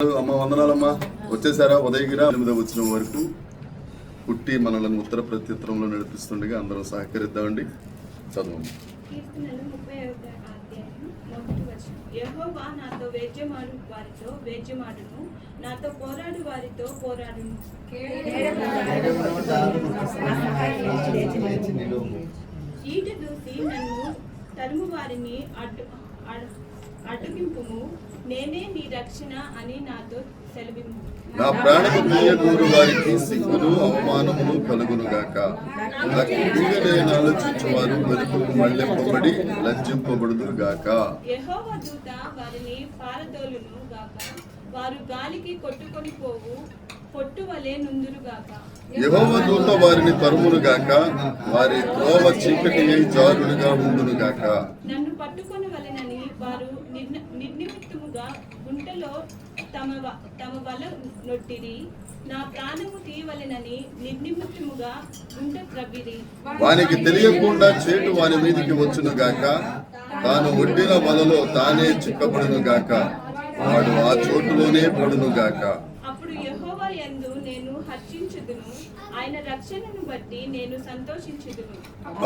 అమ్మ వందనాలమ్మా. వచ్చేసారా? ఉదయగిరి 8వ వచనం వరకు పుట్టి మనలను ఉత్తర ప్రత్యుత్తరంలో నడిపిస్తుండగా అందరం సహకరిద్దామండి. చదవండి. యెహోవా నాతో వేద్యమాడు వారితో వేద్యమాడును, నాతో పోరాడు వారితో పోరాడును. ఈట దూసి నన్ను తరుము వారిని అడ్డగింపుము, నేనే నీ రక్షణ అని నాతో సెలవిమ్ము. నా ప్రాణము తీయగూరు వారికి సిగ్గును అవమానమును కలుగును గాక. ఆలోచించువారు వెనుకకు మళ్ళింపబడి లజ్జింపబడుదురు గాక. యెహోవా దూత వారిని పారదోలును గాక, వారు గాలికి కొట్టుకొని పోవు పొట్టు వలె నుందురు గాక. యెహోవా దూత వారిని తరుమును గాక, వారి త్రోవ చీకటి అయి జారులుగా ఉండును గాక. నన్ను పట్టుకొని వలెనని వారు నిర్నిమిత్తముగా గుంటలో తమ వల నొట్టిరి, నా ప్రాణము తీయవలెనని నిర్నిమిత్తముగా గుంట త్రవ్విరి. వానికి తెలియకుండా చేటు వాని మీదికి వచ్చును గాక, తాను ఒడ్డిన వలలో తానే చిక్కబడును గాక, వాడు ఆ చోటులోనే పడును గాక. అప్పుడు యెహోవా యందు నేను హర్షించుదును, ఆయన రక్షణను బట్టి నేను సంతోషించుదును.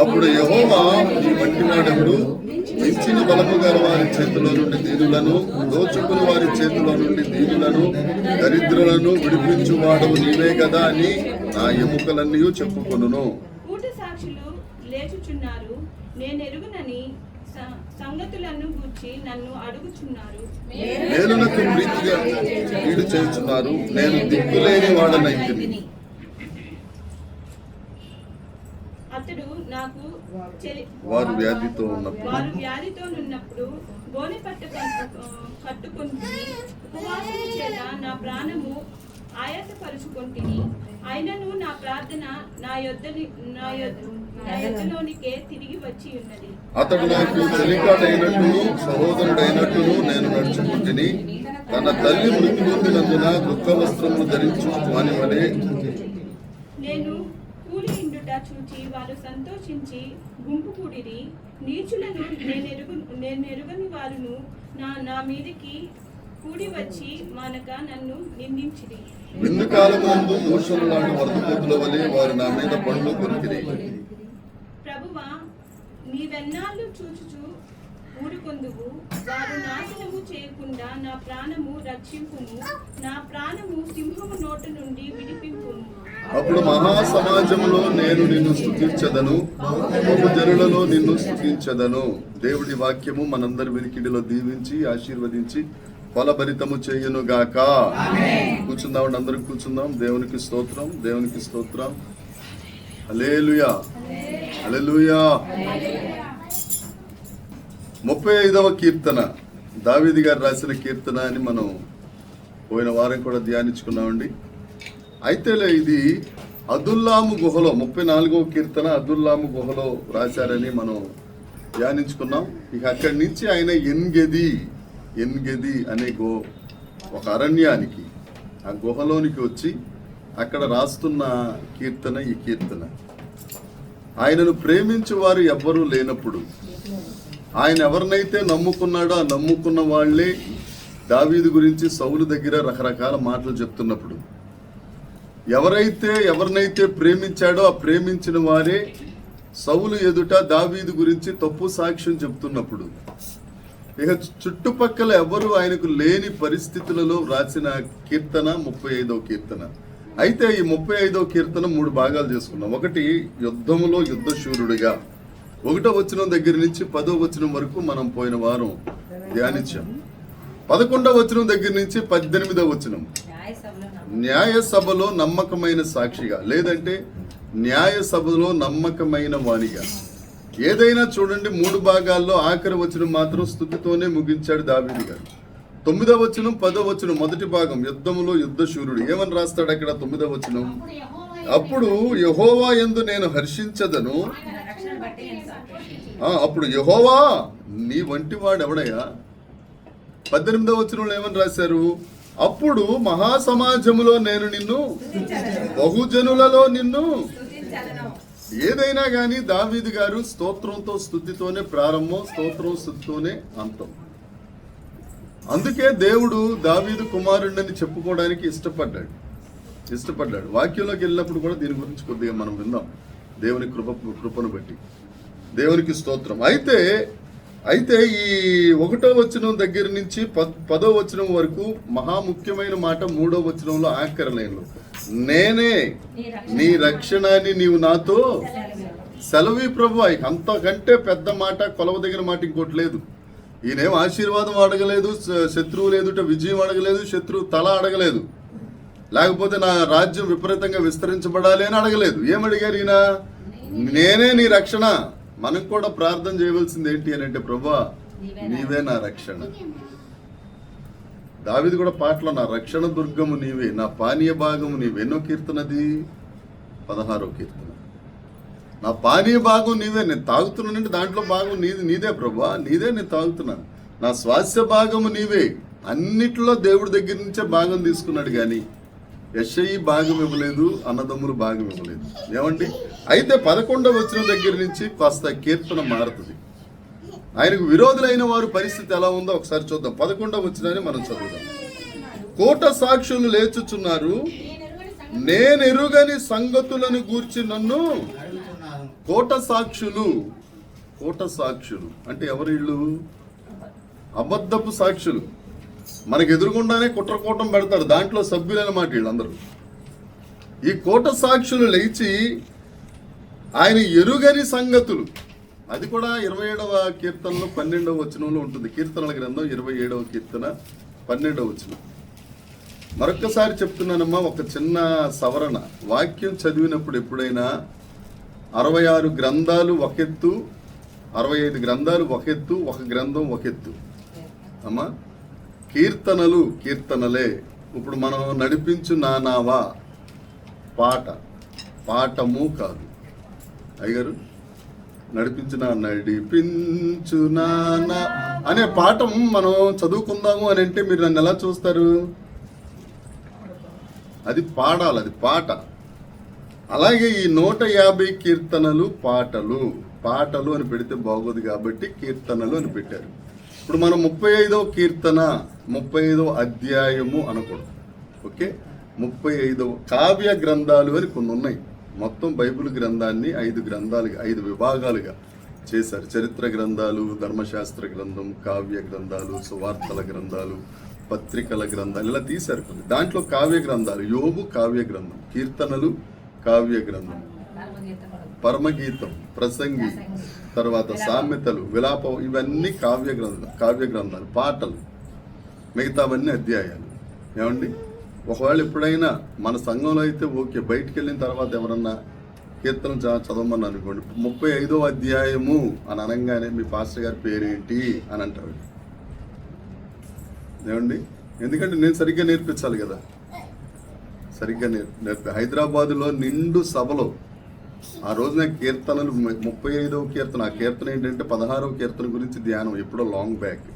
అప్పుడు యెహోవా ఈ వట్టివాడెవడు? ఇచ్చిన బలము గల వారి చేతిలో నుండి దీనులను, దోచుకుని వారి చేతిలో నుండి దీనులను, దరిద్రులను విడిపించువాడవు నీవే కదా అని నా ఎముకలన్నీ చెప్పుకొనును. కూట సాక్షులు లేచుచున్నారు, నేనెరుగునని సంగతులను గూర్చి నన్ను అడుగుచున్నారు. మేలునకు ప్రీతిగా కీడు చేయుచున్నారు, నేను దిక్కులేని వాడనైతిని. అతడు నాకు వారు వ్యాధితో ఉన్నప్పుడు గోనె పట్ట కట్టుకొని ఉపవాసము చేత నా ప్రాణము ఆయాసపరుచుకొంటిని. అయినను నా ప్రార్థన నా యొద్దలోనికే తిరిగి వచ్చి ఉన్నది. అతడు నాకు చెలికాడైనట్టును సహోదరుడైనట్టును నేను నడుచుకుంటుని, తన తల్లి మృతి పొందినందున దుఃఖ వస్త్రములు ధరించు వాని వలె నేను కూలి ఇండుట చూచి వారు సంతోషించి గుంపు కూడిరి. నీచులను నేనెరుగని వారును నా మీదకి కూడి వచ్చి మానక నన్ను నిందించిరి. విందు కాలమందు దోషులు లాంటి వరదపోతుల వలె వారు నా మీద పళ్ళు కొరికిరి. ప్రభువా, నీవెన్నాళ్ళు చూచుచు ఊరుకొందువు, వారు నాశనము చేయకుండా నా ప్రాణము రక్షింపుము, నా ప్రాణము సింహము నోట నుండి విడిపింపుము. అప్పుడు మహాసమాజంలో నేను నిన్ను స్తుతించదను, బహుజనులలో నిన్ను స్తుతించదను. దేవుడి వాక్యము మనందరి వినికిడిలో దీవించి ఆశీర్వదించి ఫలభరితము చేయును గాక. కూర్చుందాం, అందరూ కూర్చుందాం. దేవునికి స్తోత్రం, దేవునికి స్తోత్రం. హల్లెలూయా, హల్లెలూయా. 35వ కీర్తన దావీదు గారు రాసిన కీర్తన అని మనం పోయిన వారం కూడా ధ్యానించుకున్నామండి. అయితే ఇది అదుల్లాము గుహలో 34వ కీర్తన అదుల్లాము గుహలో రాశారని మనం ధ్యానించుకున్నాం. ఇక అక్కడి నుంచి ఆయన ఎన్గెది అనే ఒక అరణ్యానికి, ఆ గుహలోనికి వచ్చి అక్కడ రాస్తున్న కీర్తన ఈ కీర్తన. ఆయనను ప్రేమించే వారు ఎవ్వరూ లేనప్పుడు, ఆయన ఎవరినైతే నమ్ముకున్నాడో ఆ నమ్ముకున్న వాళ్లే దావీదు గురించి సౌలు దగ్గర రకరకాల మాటలు చెప్తున్నప్పుడు, ఎవరినైతే ప్రేమించాడో ఆ ప్రేమించిన వారే సౌలు ఎదుట దావీదు గురించి తప్పు సాక్ష్యం చెప్తున్నప్పుడు, ఇక చుట్టుపక్కల ఎవరు ఆయనకు లేని పరిస్థితులలో రాసిన కీర్తన 35వ కీర్తన. అయితే ఈ 35వ కీర్తన 3 భాగాలు చేసుకున్నాం. ఒకటి యుద్ధములో యుద్ధశూరుడిగా, 1వ వచనం దగ్గర నుంచి 10వ వచనం వరకు మనం పోయిన వారం ధ్యానించాం. 11వ వచనం దగ్గర నుంచి 18వ వచనం న్యాయ సభలో నమ్మకమైన సాక్షిగా, లేదంటే న్యాయ సభలో నమ్మకమైన వానిగా. ఏదైనా చూడండి, 3 భాగాల్లో ఆఖరి వచనం మాత్రం స్తుతితోనే ముగించాడు దావీదు గారు. 9వ వచనం 10వ వచనం మొదటి భాగం యుద్ధములో యుద్ధశూరుడు. ఏమని రాస్తాడు అక్కడ 9వ వచనం? అప్పుడు యెహోవా యందు నేను హర్షించదను. అప్పుడు యెహోవా నీ వంటి వాడు ఎవడయ్యా? 18వ వచనంలో ఏమని రాశారు? అప్పుడు మహాసమాజములో నేను నిన్ను, బహుజనులలో నిన్ను. ఏదైనా కానీ దావీదు గారు స్తోత్రంతో స్తుతితోనే ప్రారంభం, స్తోత్రం స్తుతితోనే అంతం. అందుకే దేవుడు దావీదు కుమారుడని చెప్పుకోవడానికి ఇష్టపడ్డాడు. వాక్యంలోకి వెళ్ళినప్పుడు కూడా దీని గురించి కొద్దిగా మనం విందాం, దేవుని కృపను బట్టి. దేవునికి స్తోత్రం. అయితే ఈ 1వ వచనం దగ్గర నుంచి 10వ వచనం వరకు మహాముఖ్యమైన మాట 3వ వచనంలో ఆఖరి లైన్లో, నేనే నీ రక్షణ అని నీవు నాతో సెలవి ప్రభు. అంతకంటే పెద్ద మాట, కొలవదగిన మాట ఇంకోటి లేదు. ఈయనేం ఆశీర్వాదం అడగలేదు, శత్రువులు ఎదుట విజయం అడగలేదు, శత్రువు తల అడగలేదు, లేకపోతే నా రాజ్యం విపరీతంగా విస్తరించబడాలి అని అడగలేదు. ఏమడిగారు ఈయన? నేనే నీ రక్షణ. మనం కూడా ప్రార్థన చేయవలసింది ఏంటి అని అంటే, ప్రభువా నీవే నా రక్షణ. దావీదు కూడా పాటలో నా రక్షణ దుర్గము నీవే, నా పానీయ భాగము నీవే. ఎన్నో కీర్తనది? 16వ కీర్తన. నా పానీయ భాగం నీవే. నేను తాగుతున్నానంటే దాంట్లో భాగం నీదే ప్రభువా, నీదే నేను తాగుతున్నాను. నా స్వాస్థ్య భాగము నీవే. అన్నిట్లో దేవుడి దగ్గర నుంచే భాగం తీసుకున్నాడు, కానీ యెషయి భాగం ఇవ్వలేదు, అన్నదమ్ములు భాగం ఇవ్వలేదు. ఏమండి? అయితే 11వ వచనం దగ్గర నుంచి కాస్త కీర్తన మారుతుంది. ఆయనకు విరోధులైన వారి పరిస్థితి ఎలా ఉందో ఒకసారి చూద్దాం. 11వ వచనాన్ని మనం చదువుదాం. కోట సాక్షులు లేచుచున్నారు, నేనెరుగని సంగతులను గూర్చి నన్ను. కోట సాక్షులు అంటే ఎవరు వీళ్ళు? అబద్ధపు సాక్షులు. మనకు ఎదురుగుండానే కుట్రకూటం పెడతారు, దాంట్లో సభ్యులన్నమాట వీళ్ళందరూ. ఈ కోట సాక్షులు లేచి ఆయన ఎరుగని సంగతులు, అది కూడా 27వ కీర్తనలో 12వ వచనంలో ఉంటుంది. కీర్తనల గ్రంథం 27వ కీర్తన 12వ వచనం. మరొక్కసారి చెప్తున్నానమ్మా, ఒక చిన్న సవరణ. వాక్యం చదివినప్పుడు ఎప్పుడైనా 66 గ్రంథాలు ఒక ఎత్తు, 65 గ్రంథాలు ఒక ఎత్తు, ఒక గ్రంథం ఒక ఎత్తు అమ్మా. కీర్తనలే. ఇప్పుడు మనం నడిపించు నానావా పాఠము కాదు. అయ్యగారు, నడిపించు నానా అనే పాఠం మనం చదువుకుందాము అని అంటే మీరు నన్ను ఎలా చూస్తారు? అది పాడాలి, అది పాట. అలాగే ఈ 150 కీర్తనలు పాటలు అని పెడితే బాగోదు కాబట్టి కీర్తనలు అని పెట్టారు. ఇప్పుడు మనం 35వ కీర్తన 35వ అధ్యాయము అనకూడదు. ఓకే, 35వ కావ్య గ్రంథాలు అని కొన్ని ఉన్నాయి. మొత్తం బైబిల్ గ్రంథాన్ని 5 విభాగాలుగా చేశారు. చరిత్ర గ్రంథాలు, ధర్మశాస్త్ర గ్రంథం, కావ్య గ్రంథాలు, సువార్తల గ్రంథాలు, పత్రికల గ్రంథాలు, ఇలా తీశారు కొన్ని. దాంట్లో కావ్య గ్రంథాలు, యోబు కావ్య గ్రంథం, కీర్తనలు కావ్య గ్రంథం, పరమగీతం, ప్రసంగి, తర్వాత సామెతలు, విలాపం, ఇవన్నీ కావ్య గ్రంథాలు. పాటలు మిగతావన్నీ అధ్యాయాలు. ఏమండి? ఒకవేళ ఎప్పుడైనా మన సంఘంలో అయితే ఓకే, బయటికి వెళ్ళిన తర్వాత ఎవరన్నా కీర్తన చదవమని అనుకోండి, 35వ అధ్యాయము అని అనగానే మీ పాస్టర్ గారి పేరేంటి అని అంటారు. ఏమండి? ఎందుకంటే నేను సరిగ్గా నేర్పించాలి కదా. సరిగ్గా హైదరాబాదులో నిండు సభలో ఆ రోజున కీర్తనలు 35వ కీర్తన. ఆ కీర్తన ఏంటంటే 16వ కీర్తన గురించి ధ్యానం, ఎప్పుడో లాంగ్ బ్యాక్.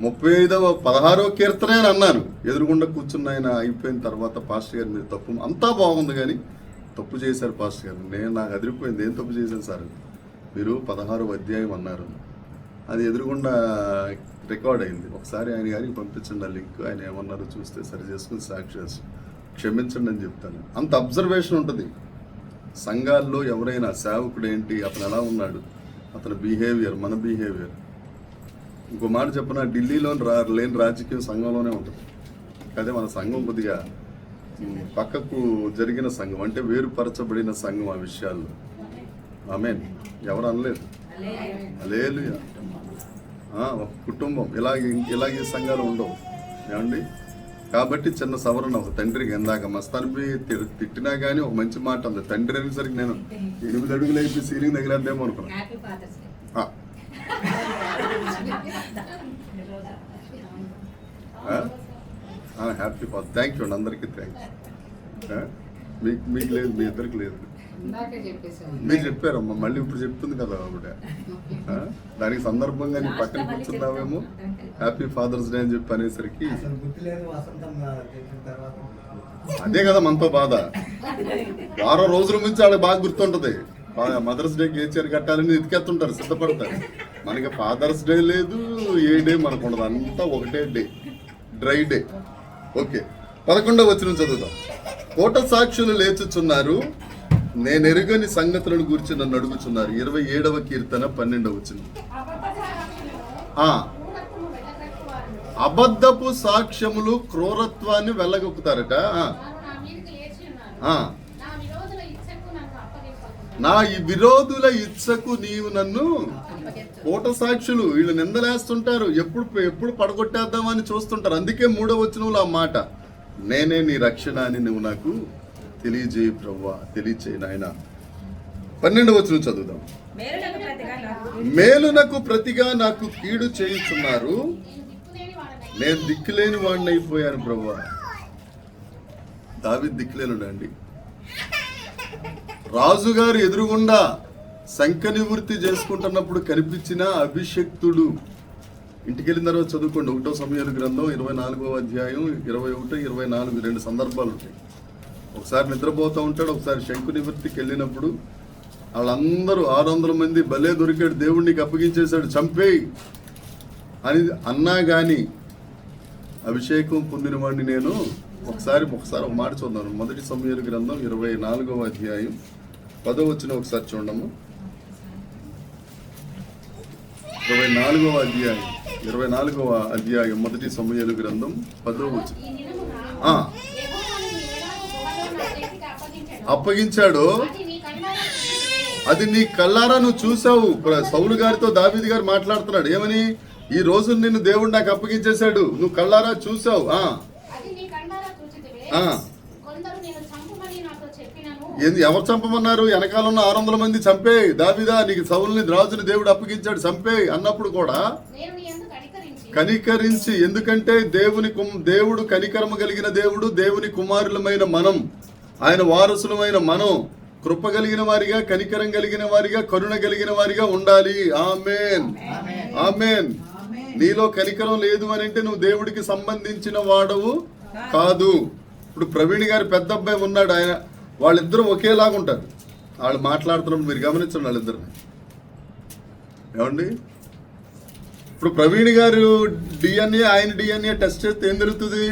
16వ కీర్తనే అని అన్నాను. ఎదురుగుండా కూర్చున్న ఆయన అయిపోయిన తర్వాత, పాస్టర్ గారు మీరు తప్పు, అంతా బాగుంది కానీ తప్పు చేశారు పాస్టర్ గారు. నాకు అదిరిపోయింది. ఏం తప్పు చేశాను సార్? మీరు 16వ అధ్యాయం అన్నారు. అది ఎదురుగుండా రికార్డ్ అయింది. ఒకసారి ఆయన గారికి పంపించండి ఆ లింక్. ఆయన ఏమన్నారో చూస్తే సరి చేసుకుని సాక్షి క్షమించండి అని చెప్తాను. అంత అబ్జర్వేషన్ ఉంటుంది సంఘాల్లో. ఎవరైనా సేవకుడు ఏంటి, అతను ఎలా ఉన్నాడు, అతని బిహేవియర్, మన బిహేవియర్. ఇంకో మాట చెప్పిన, ఢిల్లీలో లేని రాజకీయం సంఘంలోనే ఉంటుంది. అదే మన సంఘం కొద్దిగా పక్కకు జరిగిన సంఘం, అంటే వేరుపరచబడిన సంఘం ఆ విషయాల్లో. ఆమేన్. ఎవరు అనలేదు. హల్లెలూయా. ఒక కుటుంబం ఇలాగే సంఘాలు ఉండవు. ఏమండి? కాబట్టి చిన్న సవరణ. ఒక తండ్రికి ఇందాక మస్తాన్పి తిట్టినా కానీ ఒక మంచి మాట ఉంది. తండ్రి అనేసరికి నేను 8 అడుగులు అయిపోయి సీలింగ్ తగిలేద్దేమో అనుకున్నాను. Happy father. థ్యాంక్ యూ అండి, అందరికీ థ్యాంక్స్. మీకు లేదు, మీ ఇద్దరికి లేదు. మీరు చెప్పారమ్మా, మళ్ళీ ఇప్పుడు చెప్తుంది కదా ఆవిడ. దానికి సందర్భంగా నీ పక్కన కూర్చున్నావేమో, హ్యాపీ ఫాదర్స్ డే అని చెప్పి అనేసరికి అదే కదా మనతో బాధ. వారం రోజుల నుంచి వాళ్ళకి బాగా గుర్తుంటది. మదర్స్ డేకి ఏ చీర కట్టాలని ఎతికెత్తుంటారు, సిద్ధపడతారు. మనకి ఫాదర్స్ డే లేదు, ఏ డే మనకు ఉండదు, అంతా ఒకటే డే, డ్రై డే. ఓకే, 11వ వచనం చదువుదాం. కోట సాక్షులు లేచుచున్నారు, నేను ఎరుగని సంగతులను గురించి నన్ను అడుగుచున్నారు. 27వ కీర్తన 12వ వచనం. అబద్ధపు సాక్ష్యములు క్రూరత్వాన్ని వెళ్ళగొక్కుతారట. నా ఈ విరోధుల ఇచ్చకు నీవు నన్ను, కోట సాక్షులు వీళ్ళు నిందలేస్తుంటారు, ఎప్పుడు పడగొట్టేద్దామని చూస్తుంటారు. అందుకే 3వ వచనంలో ఆ మాట, నేనే నీ రక్షణ అని నువ్వు నాకు తెలియజేయి ప్రభువా, తెలియచేయి నాయన. 12వ వచనం చదువుదాం. మేలునకు ప్రతిగా నాకు కీడు చేయుచున్నారు, నేను దిక్కులేని వాడిని అయిపోయాను ప్రభువా. దావీదు దిక్కులేనుడండి. రాజుగారు ఎదురుగుండా శంఖ నివృత్తి చేసుకుంటున్నప్పుడు కనిపించిన అభిషక్తుడు. ఇంటికి వెళ్ళిన తర్వాత చదువుకోండి, 1వ సమూయేలు గ్రంథం 24వ అధ్యాయం 21, 24 2 సందర్భాలు ఉంటాయి. ఒకసారి నిద్రపోతూ ఉంటాడు, ఒకసారి శంఖు నివృత్తికి వెళ్ళినప్పుడు వాళ్ళందరూ 600 మంది భలే దొరికాడు, దేవుడు నీకు అప్పగించేశాడు, చంపేయి అని అన్నా కానీ అభిషేకం పొందిన వాడిని నేను. ఒకసారి ఒక మాట చూద్దాం. 1వ సమూయేలు గ్రంథం 24వ అధ్యాయం 10వ వచనం ఒకసారి చూడము. 24వ అధ్యాయం 1వ సమూయేలు గ్రంథం 10వ వచనం. అప్పగించాడు, అది నీ కళ్ళారా నువ్వు చూసావు. సౌలు గారితో దావీదు గారు మాట్లాడుతున్నాడు, ఏమని? ఈ రోజు నిన్ను దేవుడు నాకు అప్పగించేశాడు, నువ్వు కళ్ళారా చూసావు. ఎవరు చంపమన్నారు? వెనకాల ఉన్న 600 మంది చంపే, దావీదా నీకు సౌలుని రాజుని దేవుడు అప్పగించాడు, చంపే అన్నప్పుడు కూడా కనికరించి, ఎందుకంటే దేవుడు కనికరమ కలిగిన దేవుడు, దేవుని కుమారులమైన మనం, ఆయన వారసులమైన మనం కృప కలిగిన వారిగా, కనికరం కలిగిన వారిగా, కరుణ కలిగిన వారిగా ఉండాలి. ఆమేన్, ఆమేన్. నీలో కనికరం లేదు అని అంటే నువ్వు దేవుడికి సంబంధించిన వాడవు కాదు. ఇప్పుడు ప్రవీణ్ గారి పెద్ద అబ్బాయి ఉన్నాడు, ఆయన వాళ్ళిద్దరూ ఒకేలాగా ఉంటారు. వాళ్ళు మాట్లాడుతున్నప్పుడు మీరు గమనించండి వాళ్ళిద్దరిని. ఏమండి, ఇప్పుడు ప్రవీణ్ గారు డిఎన్ఏ, ఆయన డిఎన్ఏ టెస్ట్ చేస్తే ఏం తెలుస్తుంది?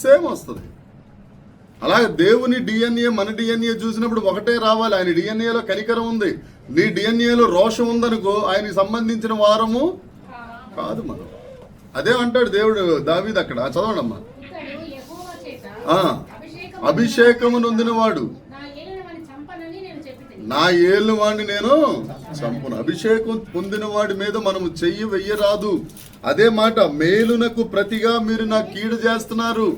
సేమ్ వస్తుంది. అలాగే దేవుని డిఎన్ఏ మన డిఎన్ఏ చూసినప్పుడు ఒకటే రావాలి. ఆయన డిఎన్ఏలో కనికరం ఉంది, నీ డిఎన్ఏలో రోషం ఉందనుకో, ఆయనకి సంబంధించిన వారము కాదు మనం. అదే అంటాడు దేవుడు దావీదు అక్కడ. చదవండి అమ్మా. అభిషేకము నొందినవాడు, నా ఏళ్ళు వాడిని నేను చంపును. అభిషేకం పొందిన వాడి మీద మనము చెయ్యి వెయ్యరాదు. అదే మాట, మేలునకు ప్రతిగా మీరు నా కీడు చేస్తున్నారు.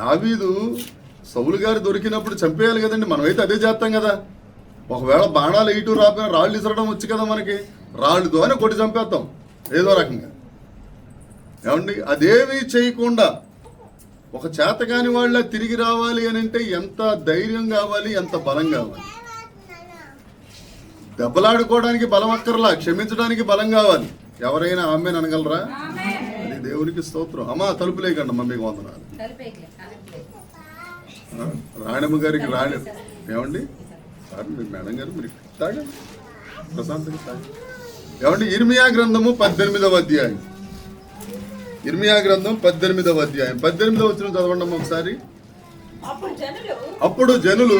దావీదు సౌలు గారు దొరికినప్పుడు చంపేయాలి కదండి, మనమైతే అదే చేస్తాం కదా. ఒకవేళ బాణాలు ఇటు రాపోయినా రాళ్ళు ఇసరడం వచ్చు కదా మనకి, రాళ్ళుతోనే కొట్టి చంపేస్తాం ఏదో రకంగా. ఏమండి, అదేమీ చేయకుండా ఒక చేతకాని వాళ్ళ తిరిగి రావాలి అని అంటే ఎంత ధైర్యం కావాలి, ఎంత బలం కావాలి. దెబ్బలాడుకోవడానికి బలం అక్కర్లా, క్షమించడానికి బలం కావాలి. ఎవరైనా ఆమెను అనగలరా? అది దేవునికి స్తోత్రం. అమ్మా తలుపు లేకండి, మమ్మీకి వందనాలు. రాణమ్మ గారికి ఏమండి సార్, మీరు మేడం గారు మీరు తాగండి ప్రశాంతంగా తాగండి. ఏమండి, ఇర్మియా గ్రంథము 18వ అధ్యాయం, ఇర్మియా గ్రంథం 18వ అధ్యాయం 18వ వచనం చదవండి ఒకసారి. అప్పుడు జనులు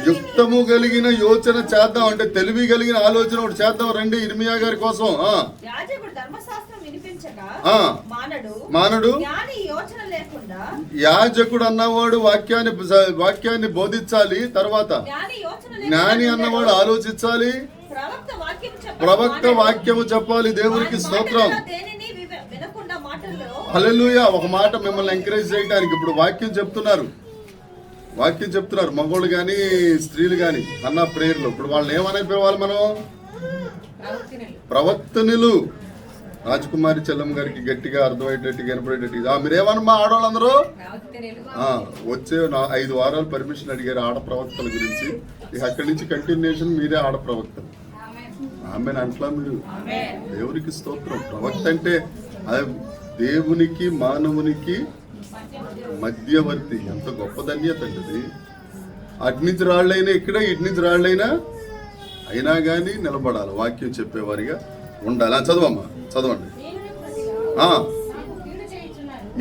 యుక్తము కలిగిన యోచన చేద్దాం అంటే తెలివి కలిగిన ఆలోచన ఒకటి చేద్దాం రండి ఇర్మియా గారి కోసం. మానడు యాజకుడు అన్నవాడు వాక్యాన్ని బోధించాలి, తర్వాత జ్ఞాని అన్నవాడు ఆలోచించాలి, ప్రవక్త వాక్యము చెప్పాలి. దేవునికి స్తోత్రం, హల్లెలూయా. ఒక మాట మిమ్మల్ని ఎంకరేజ్ చేయడానికి, ఇప్పుడు వాక్యం చెప్తున్నారు మగోళ్ళు కానీ స్త్రీలు కానీ అన్న ప్రేయర్లు. ఇప్పుడు వాళ్ళని ఏమనైపోవాలి మనం? ప్రవక్తనులు. రాజకుమారి చెల్లం గారికి గట్టిగా అర్థమయ్యేటట్టుగా వినపడేటట్టుగా మీరేమన్నా ఆడవాళ్ళందరూ వచ్చే 5 వారాలు పర్మిషన్ అడిగారు ఆడ ప్రవక్తల గురించి. ఇక అక్కడి నుంచి కంటిన్యూషన్ మీరే ఆడ ప్రవక్తలు. ఆమెను అంట్లా మీరు. దేవునికి స్తోత్రం. ప్రవక్త అంటే దేవునికి మానవునికి మధ్యవర్తి. ఎంత గొప్ప ధన్యత అండి ఇది. అటు నుంచి రాళ్ళైనా ఇక్కడే, ఇటు నుంచి రాళ్ళైనా అయినా కానీ నిలబడాలి, వాక్యం చెప్పేవారిగా ఉండాలి. చదవమ్మా, చదవండి.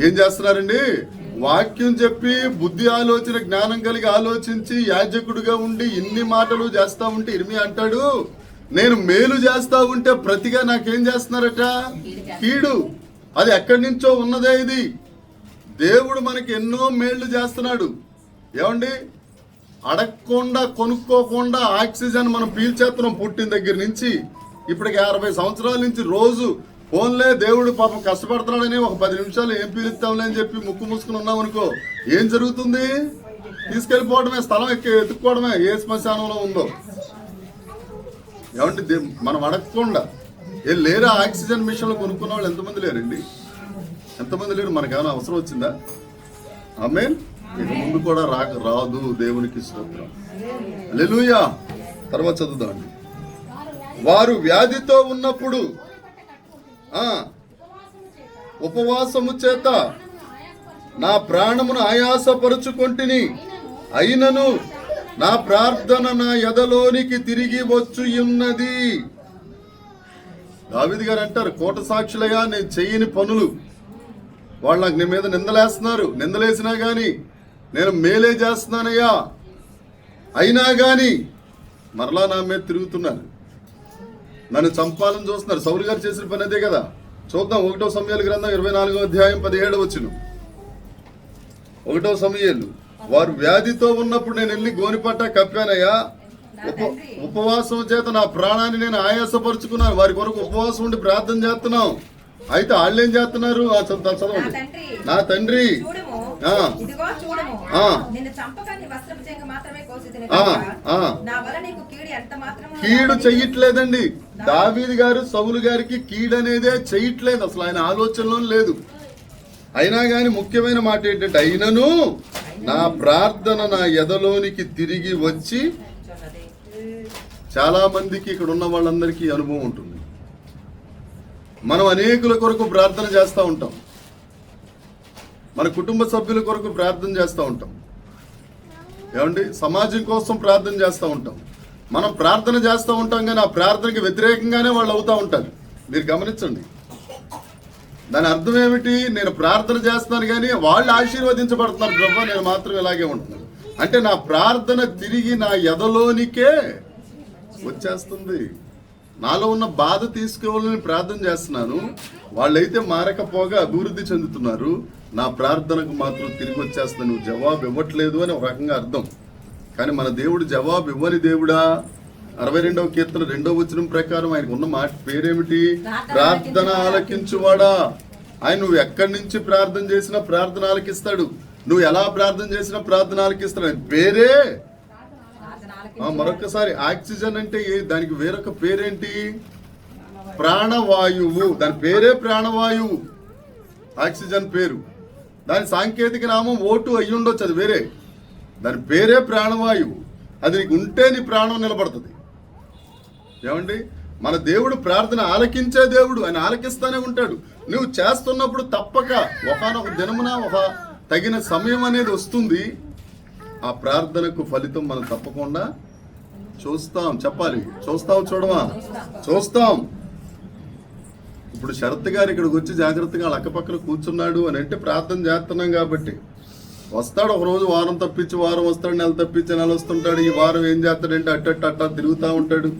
ఏం చేస్తున్నారండి? వాక్యం చెప్పి బుద్ధి ఆలోచన జ్ఞానం కలిగి ఆలోచించి యాజకుడిగా ఉండి ఇన్ని మాటలు చేస్తా ఉంటే ఇర్మియా అంటాడు, నేను మేలు చేస్తా ఉంటే ప్రతిగా నాకేం చేస్తున్నారట? కీడు. అది ఎక్కడి నుంచో ఉన్నదే. ఇది దేవుడు మనకి ఎన్నో మేళ్లు చేస్తున్నాడు. ఏమండి, అడగకుండా కొనుక్కోకుండా ఆక్సిజన్ మనం పీల్చేస్తున్నాం పుట్టిన దగ్గర నుంచి. ఇప్పటికి 50 సంవత్సరాల నుంచి రోజు ఫోన్లే దేవుడు పాపం కష్టపడుతున్నాడని ఒక 10 నిమిషాలు ఏం పీలుస్తాంలే అని చెప్పి ముక్కు మూసుకుని ఉన్నాం అనుకో, ఏం జరుగుతుంది? తీసుకెళ్ళిపోవడమే, స్థలం ఎత్తుక్కోవడమే, ఏ శ్మశానంలో ఉందో. ఏమంటే మనం అడగకుండా లేరా? ఆక్సిజన్ మిషన్లు కొనుక్కున్న వాళ్ళు ఎంతమంది లేరండి? ఎంతమంది లేరు? మనకేమైనా అవసరం వచ్చిందా? ఆమేన్. ఇక ముందు కూడా రాదు. దేవునికి స్తోత్రం. హల్లెలూయా. తర్వాత చదువుదామండి. వారు వ్యాధితో ఉన్నప్పుడు ఉపవాసము చేత నా ప్రాణమును ఆయాసపరుచుకొంటిని, అయినను నా ప్రార్థన నా ఎదలోనికి తిరిగి వచ్చు ఉన్నది. దావీదు గారు అంటారు, కోట సాక్షులయ్యా నేను చెయ్యని పనులు వాళ్ళు నాకు నీ మీద నిందలేస్తున్నారు, నిందలేసినా గాని నేను మేలే చేస్తున్నానయ్యా, అయినా గాని మరలా నా మీద తిరుగుతున్నారు, నన్ను చంపాలని చూస్తున్నారు. సౌలు గారు చేసిన పని అదే కదా. చూద్దాం. 1వ సమూయేలు గ్రంథం 24వ అధ్యాయం 17వ వచనం. 1వ సమూయేలు. వారు వ్యాధితో ఉన్నప్పుడు నేను వెళ్ళి గోనిపట్ట కప్పానయ్యా, ఉపవాసం చేత నా ప్రాణాన్ని నేను ఆయాసపరుచుకున్నాను. వారి కొరకు ఉపవాసం ఉండి ప్రార్థన చేస్తున్నాం. అయితే వాళ్ళు ఏం చేస్తున్నారు? చదవండి. నా తండ్రి కీడు చెయ్యట్లేదండి. దావీదు గారు సౌలు గారికి కీడు అనేదే చెయ్యట్లేదు, అసలు ఆయన ఆలోచనలో లేదు. అయినా గాని ముఖ్యమైన మాట ఏంటంటే, అయినను నా ప్రార్థన నా ఎదలోనికి తిరిగి వచ్చి. చాలా మందికి ఇక్కడ ఉన్న వాళ్ళందరికీ అనుభవం ఉంటుంది. మనం అనేకుల కొరకు ప్రార్థన చేస్తూ ఉంటాం, మన కుటుంబ సభ్యుల కొరకు ప్రార్థన చేస్తూ ఉంటాం, ఏమండి సమాజం కోసం ప్రార్థన చేస్తూ ఉంటాం. మనం ప్రార్థన చేస్తూ ఉంటాం కానీ ఆ ప్రార్థనకి వ్యతిరేకంగానే వాళ్ళు అవుతూ ఉంటారు. మీరు గమనించండి. దాని అర్థం ఏమిటి? నేను ప్రార్థన చేస్తున్నాను కానీ వాళ్ళు ఆశీర్వదించబడుతున్నారు, ప్రభు నేను మాత్రం ఇలాగే ఉంటున్నాను అంటే నా ప్రార్థన తిరిగి నా ఎదలోనికే వచ్చేస్తుంది. నాలో ఉన్న బాధ తీసుకోవాలని ప్రార్థన చేస్తున్నాను, వాళ్ళైతే మారకపోగా అభివృద్ధి చెందుతున్నారు. నా ప్రార్థనకు మాత్రం తిరిగి వచ్చేస్తుంది. నువ్వు జవాబు ఇవ్వట్లేదు అని ఒక రకంగా అర్థం. కానీ మన దేవుడు జవాబు ఇవ్వని దేవుడా. 62వ కీర్తన 2వ వచనం ప్రకారం ఆయనకు ఉన్న మాట పేరేమిటి? ప్రార్థన ఆలకించువాడా. ఆయన నువ్వు ఎక్కడి నుంచి ప్రార్థన చేసినా ప్రార్థన ఆలకిస్తాడు. నువ్వు ఎలా ప్రార్థన చేసినా ప్రార్థన ఆలకిస్తాడు. ఆయన పేరే. మరొకసారి, ఆక్సిజన్ అంటే దానికి వేరొక పేరేంటి? ప్రాణవాయువు. దాని పేరే ప్రాణవాయువు, ఆక్సిజన్ పేరు. దాని సాంకేతిక నామం O2 అయ్యి ఉండొచ్చు, అది వేరే. దాని పేరే ప్రాణవాయువు. అది నీకు ఉంటే నీ ప్రాణం నిలబడుతుంది. ఏమండి, మన దేవుడు ప్రార్థన ఆలకించే దేవుడు. ఆయన ఆలకిస్తానే ఉంటాడు. నువ్వు చేస్తున్నప్పుడు తప్పక ఒకనొక దినమున ఒక తగిన సమయం అనేది వస్తుంది. ఆ ప్రార్థనకు ఫలితం మనం తప్పకుండా చూస్తాం. చెప్పాలి, చూస్తాం చూడమా? చూస్తాం. ఇప్పుడు శరత్ గారు ఇక్కడికి వచ్చి జాగ్రత్తగా వాళ్ళ అక్కపక్కన కూర్చున్నాడు అని అంటే ప్రార్థన చేస్తున్నాం కాబట్టి. వస్తాడు ఒక రోజు, వారం తప్పించి వారం వస్తాడు, నెల తప్పించి నెల వస్తుంటాడు. ఈ వారం ఏం చేస్తాడంటే అట్టా తిరుగుతూ ఉంటాడు,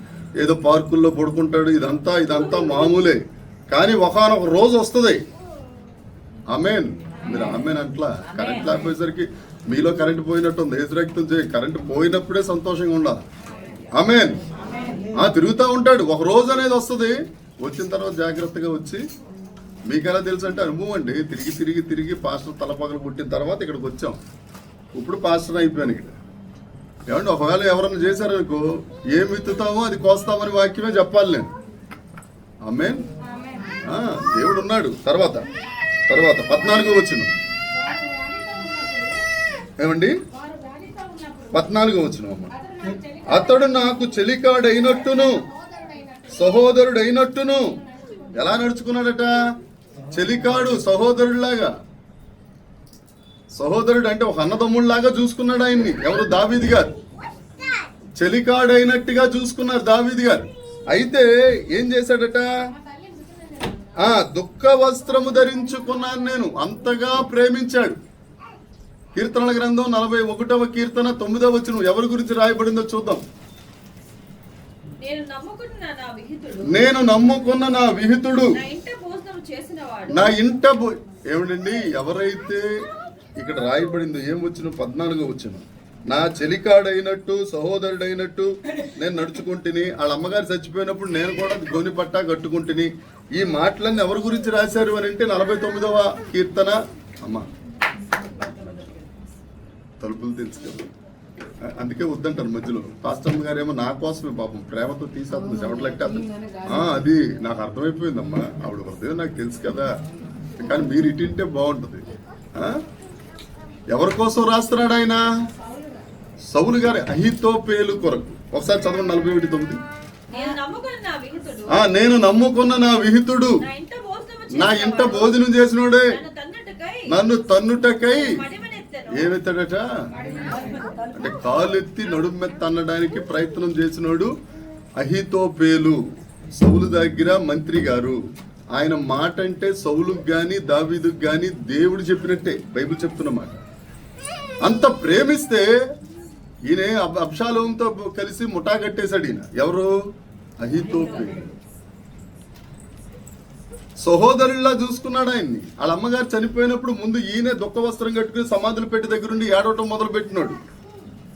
ఏదో పార్కుల్లో పడుకుంటాడు. ఇదంతా మామూలే. కానీ ఒకనొక రోజు వస్తుంది. ఆమేన్. మీరు ఆమేన్ అంట్లా. కరెంట్ లేకపోయేసరికి మీలో కరెంట్ పోయినట్టుంది. ఏసురక్తం కరెంట్ పోయినప్పుడే సంతోషంగా ఉండాలి. ఆమేన్. తిరుగుతూ ఉంటాడు. ఒక రోజు అనేది వస్తుంది. వచ్చిన తర్వాత జాగ్రత్తగా వచ్చి, మీకెలా తెలుసు అంటే అనుభవం అండి. తిరిగి పాస్టర్ తలపగలు పుట్టిన తర్వాత ఇక్కడికి వచ్చాం. ఇప్పుడు పాస్టర్ అయిపోయాను ఇక్కడ. ఏమంటే ఒకవేళ ఎవరన్నా చేశారనుకో, ఏం విత్తుతామో అది కోస్తామని వాక్యమే చెప్పాలి నేను. ఆమేన్. దేవుడు ఉన్నాడు. తర్వాత 14వ వచనం ఏమండి? 14వ వచనం అమ్మ. అతడు నాకు చెలికాడైనట్టును సహోదరుడైనట్టును. ఎలా నడుచుకున్నాడట? చెలికాడు, సహోదరుడిలాగా. సహోదరుడు అంటే ఒక అన్నదమ్ముళ్లాగా చూసుకున్నాడు ఆయన్ని. ఎవరు? దావీదు గారు. చెలికాడైనట్టుగా చూసుకున్నారు దావీదు గారు. అయితే ఏం చేశాడట? దుఃఖ వస్త్రము ధరించుకున్నాను నేను, అంతగా ప్రేమించాడు. కీర్తనల గ్రంథం 41వ కీర్తన 9వ వచనం ఎవరి గురించి రాయబడిందో చూద్దాం. నేను నమ్ముకున్న నా విహితుడు నా ఇంట ఏమిటండి? ఎవరైతే ఇక్కడ రాయబడిందో ఏం వచ్చిన 14వ వచనం, నా చెలికాడైనట్టు సహోదరుడైనట్టు నేను నడుచుకుంటుని, వాళ్ళ అమ్మగారు చచ్చిపోయినప్పుడు నేను కూడా గోని పట్టా కట్టుకుంటుని. ఈ మాటలన్నీ ఎవరి గురించి రాశారు అని అంటే 49వ కీర్తన. అమ్మ తలుపులు తెలుసు కదా, అందుకే వద్దంటారు మధ్యలో. పాస్టర్ గారు ఏమో నా కోసమే పాపం ప్రేమతో తీసేస్తుంది చెవట్లెట్ట. అది నాకు అర్థమైపోయిందమ్మా, ఆవిడ హృదయం నాకు తెలుసు కదా. కానీ మీరు ఇటుంటే బాగుంటుంది. ఎవరి కోసం రాస్తున్నాడు ఆయన? సౌలు గారి అహితోపేలు కొరకు. ఒకసారి చదవండి 41:9. నేను నమ్ముకున్న నా విహితుడు నా ఇంట భోజనం చేసినోడే నన్ను తన్నుటకై ఏమెత్తాడట అంటే కాలెత్తి నడుమెత్త అనడానికి ప్రయత్నం చేసినోడు అహితోపేలు. సౌలు దగ్గర మంత్రి గారు. ఆయన మాట అంటే సౌలుకు గాని దావీదుకు గాని దేవుడు చెప్పినట్టే, బైబిల్ చెప్తున్న మాట. అంత ప్రేమిస్తే ఈయన అబ్షాలోముతో కలిసి ముఠా కట్టేశాడు. ఈయన ఎవరు? అహితోపేలు. సహోదరుల్లా చూసుకున్నాడు ఆయన్ని. వాళ్ళ అమ్మగారు చనిపోయినప్పుడు ముందు ఈయనే దుఃఖ వస్త్రం కట్టుకుని సమాధుల పెట్టి దగ్గరుండి ఏడవటం మొదలు పెట్టినాడు.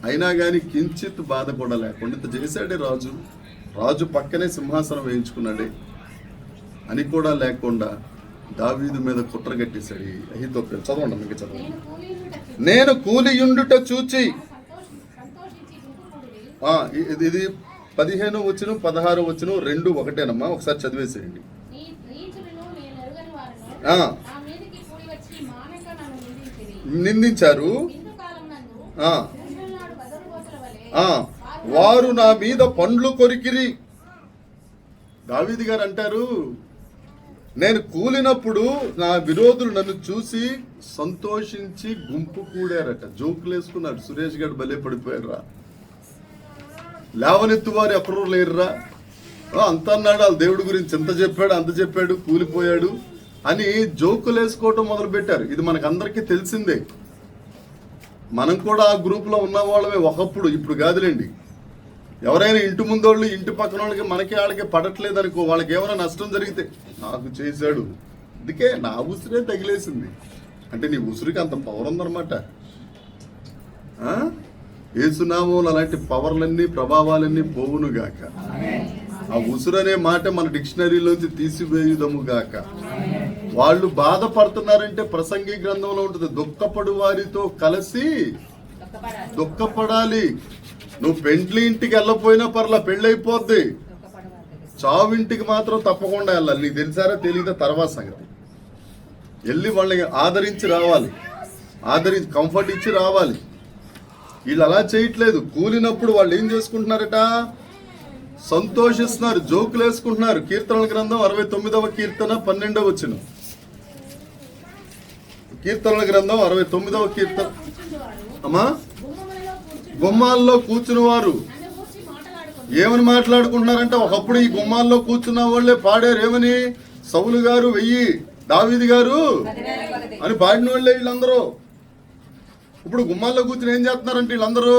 అయినా గాని కించిత్ బాధ కూడా లేకుండా ఇంత చేశాడే రాజు. రాజు పక్కనే సింహాసనం వేయించుకున్నాడే అని కూడా లేకుండా దావీదు మీద కుట్ర కట్టేశాడు అహితోపేలు. చదవండి మీకు చదవండి. నేను కూలియుండుట చూచి ఇది 15వ వచనం 16వ వచనం 2 ఒకటేనమ్మా. ఒకసారి చదివేసేయండి. నిందించారు, వారు నా మీద పండ్లు కొరికిరి. దావీదు గారు అంటారు, నేను కూలినప్పుడు నా విరోధులు నన్ను చూసి సంతోషించి గుంపు కూడారట. జోకులు వేసుకున్నాడు. సురేష్ గారు భలే పడిపోయాడు రా, లేవనెత్తు వారు ఎక్కడూ లేరురా, అంత అన్నాడు వాళ్ళ దేవుడి గురించి, ఎంత చెప్పాడు అంత చెప్పాడు, కూలిపోయాడు అని జోకులు వేసుకోవటం మొదలు పెట్టారు. ఇది మనకు అందరికీ తెలిసిందే. మనం కూడా ఆ గ్రూప్ లో ఉన్న వాళ్ళమే ఒకప్పుడు, ఇప్పుడు కాదులేండి. ఎవరైనా ఇంటి ముందోళ్ళు ఇంటి పక్కన వాళ్ళకి మనకి వాళ్ళకి పడట్లేదు అనుకో, వాళ్ళకి ఏమైనా నష్టం జరిగితే నాకు చేశాడు, అందుకే నా ఉసిరే తగిలేసింది అంటే నీ ఉసిరికి అంత పవర్ ఉందన్నమాట. ఏసునామం అలాంటి పవర్లన్నీ ప్రభావాలన్నీ పోవును గాక. ఆ ఉసురు అనే మాట మన డిక్షనరీలోంచి తీసివేయుదము గాక. వాళ్ళు బాధపడుతున్నారంటే ప్రసంగి గ్రంథంలో ఉంటుంది, దుఃఖపడు వారితో కలిసి దుఃఖపడాలి. నువ్వు పెండ్లి ఇంటికి వెళ్ళపోయినా పర్లా, పెళ్ళైపోద్ది. చావింటికి మాత్రం తప్పకుండా వెళ్ళాలి. నీకు తెలిసారా తెలియదా తర్వాత సంగతి. వెళ్ళి వాళ్ళని ఆదరించి రావాలి, ఆదరించి కంఫర్ట్ ఇచ్చి రావాలి. వీళ్ళు అలా చేయట్లేదు. కూలినప్పుడు వాళ్ళు ఏం చేసుకుంటున్నారట? సంతోషిస్తున్నారు, జోకులు వేసుకుంటున్నారు. కీర్తనల గ్రంథం 69వ కీర్తన 12వ వచనం. కీర్తనల గ్రంథం 69వ కీర్తన. అమ్మా, గుమ్మాల్లో కూర్చుని వారు ఏమని మాట్లాడుకుంటున్నారంటే, ఒకప్పుడు ఈ గుమ్మాల్లో కూర్చున్న వాళ్ళే పాడారు. ఏమని? సౌలు గారు 1000, దావీదు గారు అని పాడిన వాళ్ళే వీళ్ళందరూ. ఇప్పుడు గుమ్మాల్లో కూర్చుని ఏం చేస్తున్నారంటే వీళ్ళందరూ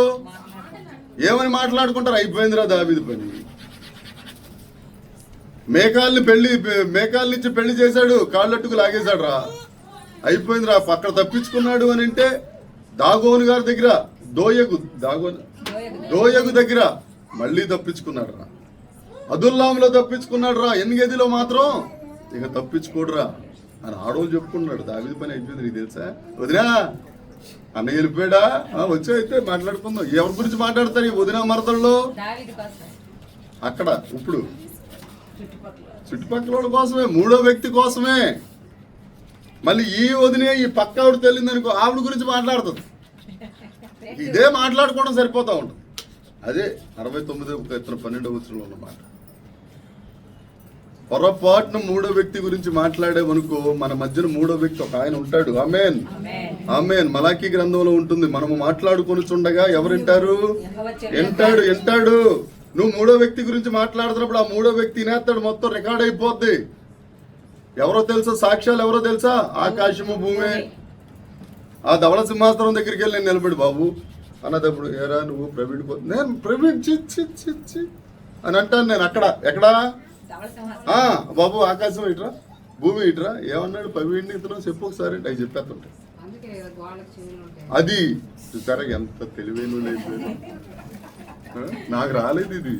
ఏమని మాట్లాడుకుంటారు? అయిపోయిందిరా దావీదు పని. మేకాల నుంచి పెళ్లి చేశాడు, కాళ్ళట్టుకు లాగేశాడు రా, అయిపోయిందిరా. అక్కడ తప్పించుకున్నాడు అని అంటే దాగోను గారి దగ్గర, దోయగు దగ్గర మళ్ళీ తప్పించుకున్నాడు రా. అదుల్లాంలో తప్పించుకున్నాడు రా. ఎన్నిగదిలో మాత్రం ఇక తప్పించుకోడు రా అని ఆడోళ్ళు చెప్పుకున్నాడు. దావీదు పని అయిపోయింది. నీకు తెలుసా? వదినా అన్నయ్య వెళ్ళిపోయాడా? వచ్చి అయితే మాట్లాడుకుందాం. ఎవరి గురించి మాట్లాడతారు ఈ వదిన మరదల్లో? అక్కడ ఇప్పుడు చుట్టుపక్కల వాళ్ళ కోసమే, మూడో వ్యక్తి కోసమే. మళ్ళీ ఈ వదినే ఈ పక్క ఆవిడ తెలియదు అనుకో, ఆవిడ గురించి మాట్లాడుతుంది. ఇదే మాట్లాడుకోవడం సరిపోతా ఉంటుంది. అదే 69వ కీర్తన 12వ వచనంలో ఉన్నమాట. పొరపాటున మూడో వ్యక్తి గురించి మాట్లాడేవనుకో, మన మధ్యన మూడో వ్యక్తి ఒక ఆయన ఉంటాడు. ఆమేన్ ఆమేన్. మలాకీ గ్రంథంలో ఉంటుంది, మనము మాట్లాడుకొని చుండగా ఎవరు వింటారు? వింటాడు. నువ్వు మూడో వ్యక్తి గురించి మాట్లాడుతున్నప్పుడు ఆ మూడో వ్యక్తి వినేస్తాడు, మొత్తం రికార్డ్ అయిపోద్ది. ఎవరో తెలుసా? సాక్ష్యాలు ఎవరో తెలుసా? ఆకాశము భూమి. ఆ ధవళ సింహాసనం దగ్గరికి వెళ్ళి నేను నిలబడి, బాబు అన్నదప్పుడు, ఏరా నువ్వు ప్రవీణ్ నేను ప్రవీణ్ చి అని అంటాను. నేను ఎక్కడా బాబు ఆకాశం ఇట్రా, భూమి ఇట్రా, ఏమన్నాడు ప్రవీణ్ ఇతను చెప్పు ఒకసారి అవి చెప్పేస్తుంటాయి. అది చూసారా ఎంత తెలివైన లేదు. నాకు రాలేదు ఇది.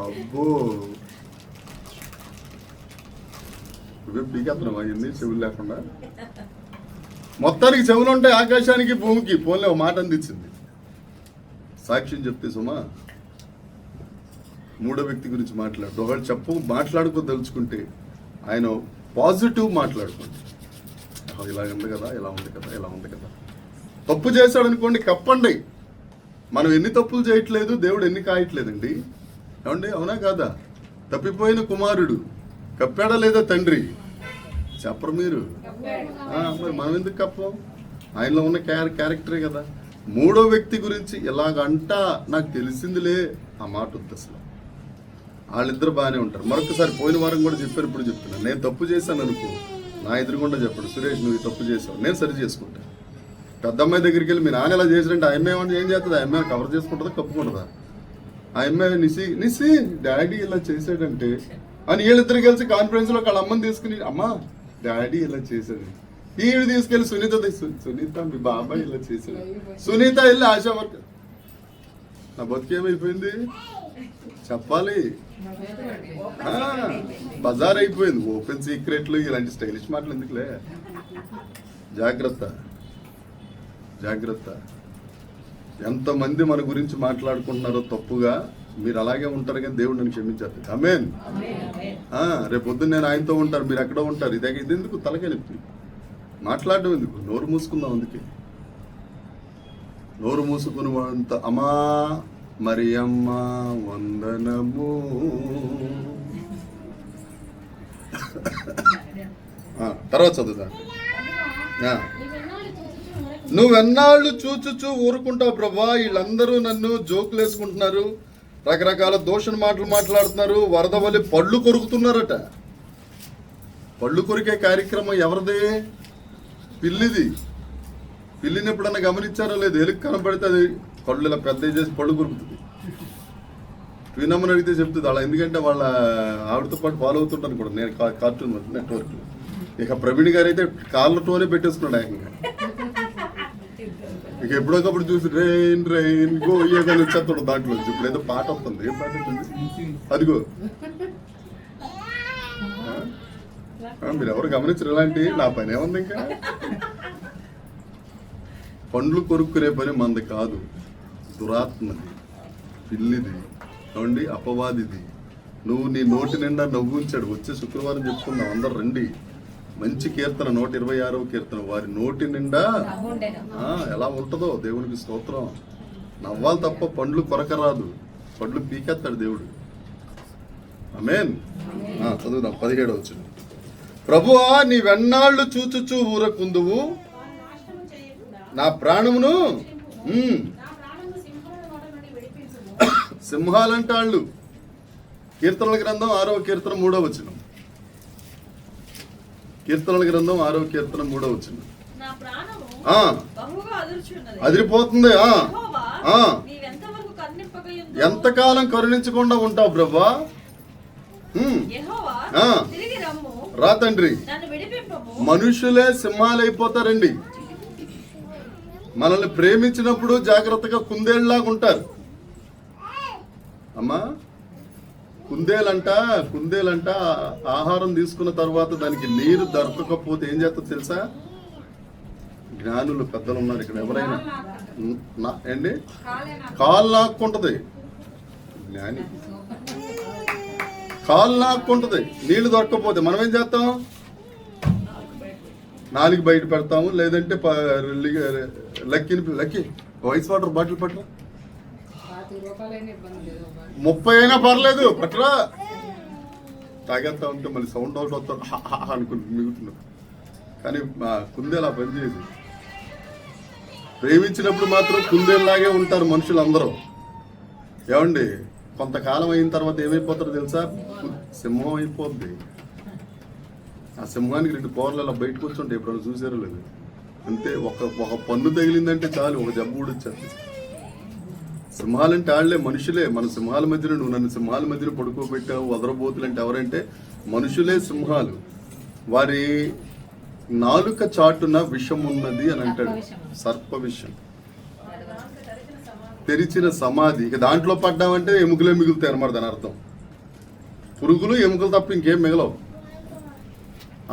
అబ్బో నువ్వే పీకేస్తున్నావా అవన్నీ చెవులు లేకుండా? మొత్తానికి చెవులు ఉంటాయి ఆకాశానికి భూమికి. పోన్లే ఒక మాట అందించింది. సాక్ష్యం చెప్తే సుమా, మూడో వ్యక్తి గురించి మాట్లాడు. ఒకళ్ళు మాట్లాడుకోదలుచుకుంటే ఆయన పాజిటివ్ మాట్లాడుకోండి. ఇలా ఉంది కదా, ఇలా ఉంది కదా. తప్పు చేశాడు అనుకోండి, కప్పండి. మనం ఎన్ని తప్పులు చేయట్లేదు, దేవుడు ఎన్ని కాయట్లేదండి. ఏమండి, అవునా కాదా? తప్పిపోయిన కుమారుడు కప్పాడా లేదా తండ్రి? చెప్పరు మీరు. మరి మనం ఎందుకు కప్పం? ఆయనలో ఉన్న క్యారెక్టరే కదా. మూడో వ్యక్తి గురించి ఇలాగంట నాకు తెలిసిందిలే ఆ మాట వద్దు అసలు. వాళ్ళిద్దరు బాగానే ఉంటారు. మరొకసారి పోయిన వారం కూడా చెప్పారు, ఇప్పుడు చెప్తున్నాను. నేను తప్పు చేశాను అనుకో, నా ఎదురుగుండా చెప్పాడు, సురేష్ నువ్వు ఈ తప్పు చేసావు, నేను సరి చేసుకుంటా. పెద్ద అమ్మాయి దగ్గరికి వెళ్ళి మీ నాన్న ఇలా చేసినట్టు ఆ అమ్మాయి ఏమన్నా ఏం చేస్తుంది? ఆ అమ్మాయి కవర్ చేసుకుంటుందా, కప్పుకుంటుందా? ఆ అమ్మాయి నిసి డాడీ ఇలా చేశాడంటే అని వీళ్ళిద్దరు కలిసి కాన్ఫరెన్స్ లో వాళ్ళ అమ్మని తీసుకుని, అమ్మా డాడీ ఇలా చేశాడు. ఈవిడ తీసుకెళ్ళి సునీత మీ బాబాయ్ ఇలా చేశాడు. సునీత వెళ్ళి ఆశా వర్కర్. నా బతికేమైపోయింది చెప్పాలి. బజార్ అయిపోయింది. ఓపెన్ సీక్రెట్లు ఇలాంటి స్టైలిష్ మాటలు ఎందుకులే. జాగ్రత్త. ఎంతమంది మన గురించి మాట్లాడుకుంటున్నారో తప్పుగా, మీరు అలాగే ఉంటారు కానీ దేవుడు నన్ను క్షమించారు. ఆమేన్. రేపు పొద్దున్న నేను ఆయనతో ఉంటారు, మీరు ఎక్కడో ఉంటారు. ఇది ఎందుకు తలకే నొప్పి? మాట్లాడడం ఎందుకు? నోరు మూసుకుందాం. అందుకే నోరు మూసుకుని అంత అమ్మా మరి అమ్మ వందనము. తర్వాత చదువుతా. నువ్వెన్నాళ్ళు చూచు ఊరుకుంటావు ప్రభా? వీళ్ళందరూ నన్ను జోకులు వేసుకుంటున్నారు, రకరకాల దోషణ మాటలు మాట్లాడుతున్నారు, వరద వల్లి పళ్ళు కొరుకుతున్నారట. పళ్ళు కొరికే కార్యక్రమం ఎవరిది? పిల్లిది. పిల్లిని ఎప్పుడన్నా గమనించారో లేదు? ఎలుగు కనపడితే అది పళ్ళు ఇలా పెద్ద చేసి పళ్ళు కొరుకుతుంది. వినమ్మని అడిగితే చెప్తుంది అలా. ఎందుకంటే వాళ్ళ ఆవిడతో పాటు ఫాలో అవుతుంటాను కూడా నేను కార్టూన్ నెట్వర్క్. ఇక ప్రవీణ్ గారు అయితే కాళ్ళతోనే పెట్టేసుకున్నాడు ఏకంగా. ఇక ఎప్పుడొకప్పుడు చూసి రెయిన్ రెయిన్ గో ఇయ్యగానే వచ్చేస్తాడు దాంట్లో. ఇప్పుడు ఏదో పాట వస్తుంది. ఏం పాట వస్తుంది? అదిగో. మీరు ఎవరు గమనించరు ఇలాంటి? నా పని ఏముంది ఇంకా? పండ్లు కొరుక్కునే పని మంది కాదు, దురాత్మది, పిల్లిది, ఏమండి అపవాదిది. నువ్వు నీ నోటి నిండా నవ్వుంచాడు. వచ్చే శుక్రవారం చెప్పుకుందాం, అందరు రండి. మంచి కీర్తన 126వ కీర్తన. వారి నోటి నిండా ఎలా ఉంటుందో దేవునికి స్తోత్రం. నవ్వాలి తప్ప పండ్లు కొరకరాదు. పండ్లు పీకేస్తాడు దేవుడు. ఆమేన్. చదువుదాం 17వ వచనం. ప్రభువా నీవెన్నాళ్ళు చూచుచూ ఊరకుందువు, నా ప్రాణమును సింహాలంటే వాళ్ళు. కీర్తనల గ్రంథం 6వ కీర్తన 3వ వచనం. కీర్తనల గ్రంథం 6వ కీర్తన 3వ వచనం. అదిరిపోతుంది. ఎంతకాలం కరుణించకుండా ఉంటావు ప్రభా? రా తండ్రి. మనుషులే సింహాలైపోతారండి. మనల్ని ప్రేమించినప్పుడు జాగ్రత్తగా కుందేళ్ళలాగా ఉంటారు. అమ్మా కుందేలంట ఆహారం తీసుకున్న తర్వాత దానికి నీరు దొరకకపోతే ఏం చేస్తుంది తెలుసా? జ్ఞానులు పెద్దలు ఉన్నారు ఇక్కడ. ఎవరైనా ఏంటి కాలు నాక్కుంటది. జ్ఞాని కాలు నాక్కుంటది నీళ్లు దొరకకపోతే. మనం ఏం చేస్తాం? నాలుగు బయట పెడతాము, లేదంటే లక్కి ఐస్ వాటర్ బాటిల్ పట్ల 30 అయినా పర్లేదు పట్రా. తాగేస్తా ఉంటే మళ్ళీ సౌండ్ అవుట్ వస్తారు అనుకుంటు మిగుతున్నారు. కానీ మా కుందేలు ఆ పని చేయదు. ప్రేమించినప్పుడు మాత్రం కుందేలాగే ఉంటారు మనుషులందరూ. ఏమండి, కొంతకాలం అయిన తర్వాత ఏమైపోతారో తెలుసా? సింహం అయిపోద్ది. ఆ సింహానికి 2 పవర్లు అలా బయటకు వచ్చుంటే ఎప్పుడైనా చూసారో లేదు. అంతే, ఒక పన్ను తగిలిందంటే చాలు, ఒక జబ్బు కూడా వచ్చేది. సింహాలంటే ఆళ్లే, మనుషులే. మన సింహాల మధ్యన, నువ్వు నన్ను సింహాల మధ్యన పడుకోబెట్టావు, వదరబోతులు అంటే ఎవరంటే మనుషులే సింహాలు. వారి నాలుక చాటున విషం ఉన్నది అని అంటాడు, సర్ప విషం. తెరిచిన సమాధి, ఇక దాంట్లో పడ్డామంటే ఎముకలే మిగులుతాయి అన్నమాట. దాని అర్థం పురుగులు ఎముకలు తప్ప ఇంకేం మిగలవు.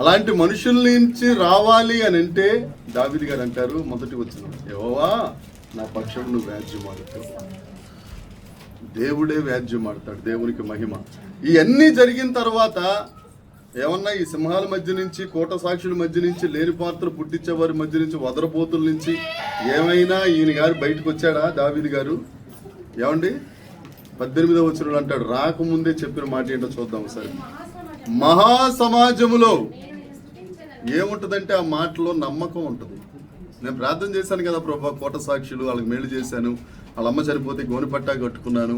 అలాంటి మనుషుల నుంచి రావాలి అని అంటే దావీదు గారు అంటారు మొదటి వచనం, యెహోవా నా పక్షం నువ్వు వ్యాజ్యం ఆడుతావు. దేవుడే వ్యాజ్యం ఆడతాడు, దేవునికి మహిమ. ఇవన్నీ జరిగిన తర్వాత ఏమన్నా ఈ సింహాల మధ్య నుంచి, కోట సాక్షుల మధ్య నుంచి, లేని పాత్ర పుట్టించేవారి మధ్య నుంచి, వదరపోతుల నుంచి ఏమైనా ఈయన గారు బయటకు వచ్చాడా? దావీదు గారు ఏమండి 18వ వచనంలో అంటాడు, రాకముందే చెప్పిన మాట ఏంటో చూద్దాం ఒకసారి. మహాసమాజములో ఏముంటదంటే ఆ మాటలో నమ్మకం ఉంటుంది. నేను ప్రార్థన చేశాను కదా ప్రభా, కోట సాక్షులు వాళ్ళకి మేలు చేశాను, వాళ్ళ అమ్మ చనిపోతే గోనిపట్టా కట్టుకున్నాను,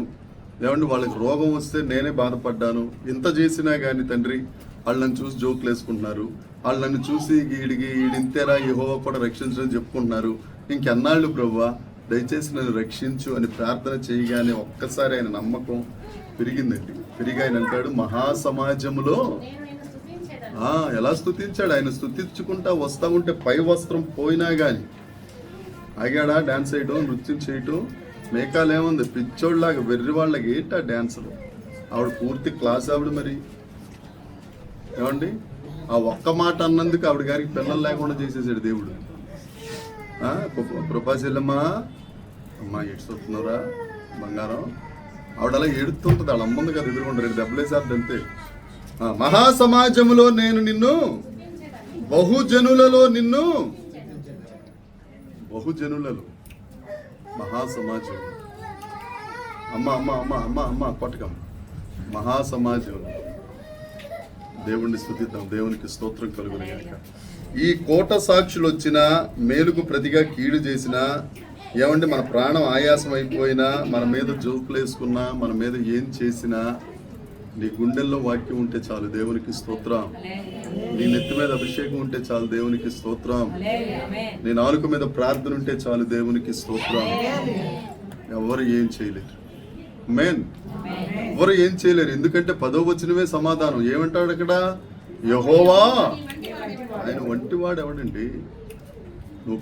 ఏమంటే వాళ్ళకి రోగం వస్తే నేనే బాధపడ్డాను, ఇంత చేసినా కానీ తండ్రి వాళ్ళు నన్ను చూసి జోకులు వేసుకుంటున్నారు, వాళ్ళు నన్ను చూసి ఈడింతేరా యెహోవా కూడా రక్షించని చెప్పుకుంటున్నారు, ఇంకెన్నాళ్ళు ప్రభువా దయచేసి నన్ను రక్షించు అని ప్రార్థన చేయగానే ఒక్కసారి ఆయన నమ్మకం పెరిగిందండి. పెరిగి ఆయన అంటాడు, మహాసమాజములో ఎలా స్తుతించాడు. ఆయన స్తుతించుకుంటా వస్తా ఉంటే పై వస్త్రం పోయినా కానీ ఆగాడా డాన్స్ చేయడం, నృత్యం చేయటం. మేకాలు ఏముంది, పిచ్చోళ్ళలాగా వెర్రి వాళ్ళకి ఏంటా డాన్సులు. ఆవిడ పూర్తి క్లాస్ ఆవిడ. మరి ఏమండి, ఆ ఒక్క మాట అన్నందుకు ఆవిడ గారికి పిల్లలు లేకుండా చేసేసాడు దేవుడు. కృపాశీలమ్మా, అమ్మా ఏడుస్తున్నారా బంగారం, ఆవిడ అలా ఏడుతుంటుంది. వాళ్ళ అమ్మంది కదా ఎదురుకుండా 2 దెబ్బలేసారు అంతే. మహాసమాజములో నేను నిన్ను, బహుజనులలో నిన్ను, బహుజనులలో, మహాసమాజం. అమ్మ అమ్మ అమ్మ అమ్మ అమ్మ కొట్టకమ్మ. మహాసమాజం. దేవుణ్ణి స్తుతిద్దాం, దేవునికి స్తోత్రం కలుగునుగాక. ఈ కోట సాక్షులు వచ్చినా, మేలుకు ప్రతిగా కీడు చేసినా, ఏమంటే మన ప్రాణం ఆయాసం అయిపోయినా, మన మీద జోకులు వేసుకున్నా, మన మీద ఏం చేసినా, నీ గుండెల్లో వాక్యం ఉంటే చాలు, దేవునికి స్తోత్రం. నీ నెత్తి మీద అభిషేకం ఉంటే చాలు, దేవునికి స్తోత్రం. నీ నాలుక మీద ప్రార్థన ఉంటే చాలు, దేవునికి స్తోత్రం. ఎవరు ఏం చేయలేరు. మెయిన్ ఎవరు ఏం చేయలేరు. ఎందుకంటే 10వ వచనమే సమాధానం. ఏమంటాడు అక్కడ? యెహోవా. ఆయన వంటివాడు ఎవడండి? నువ్వు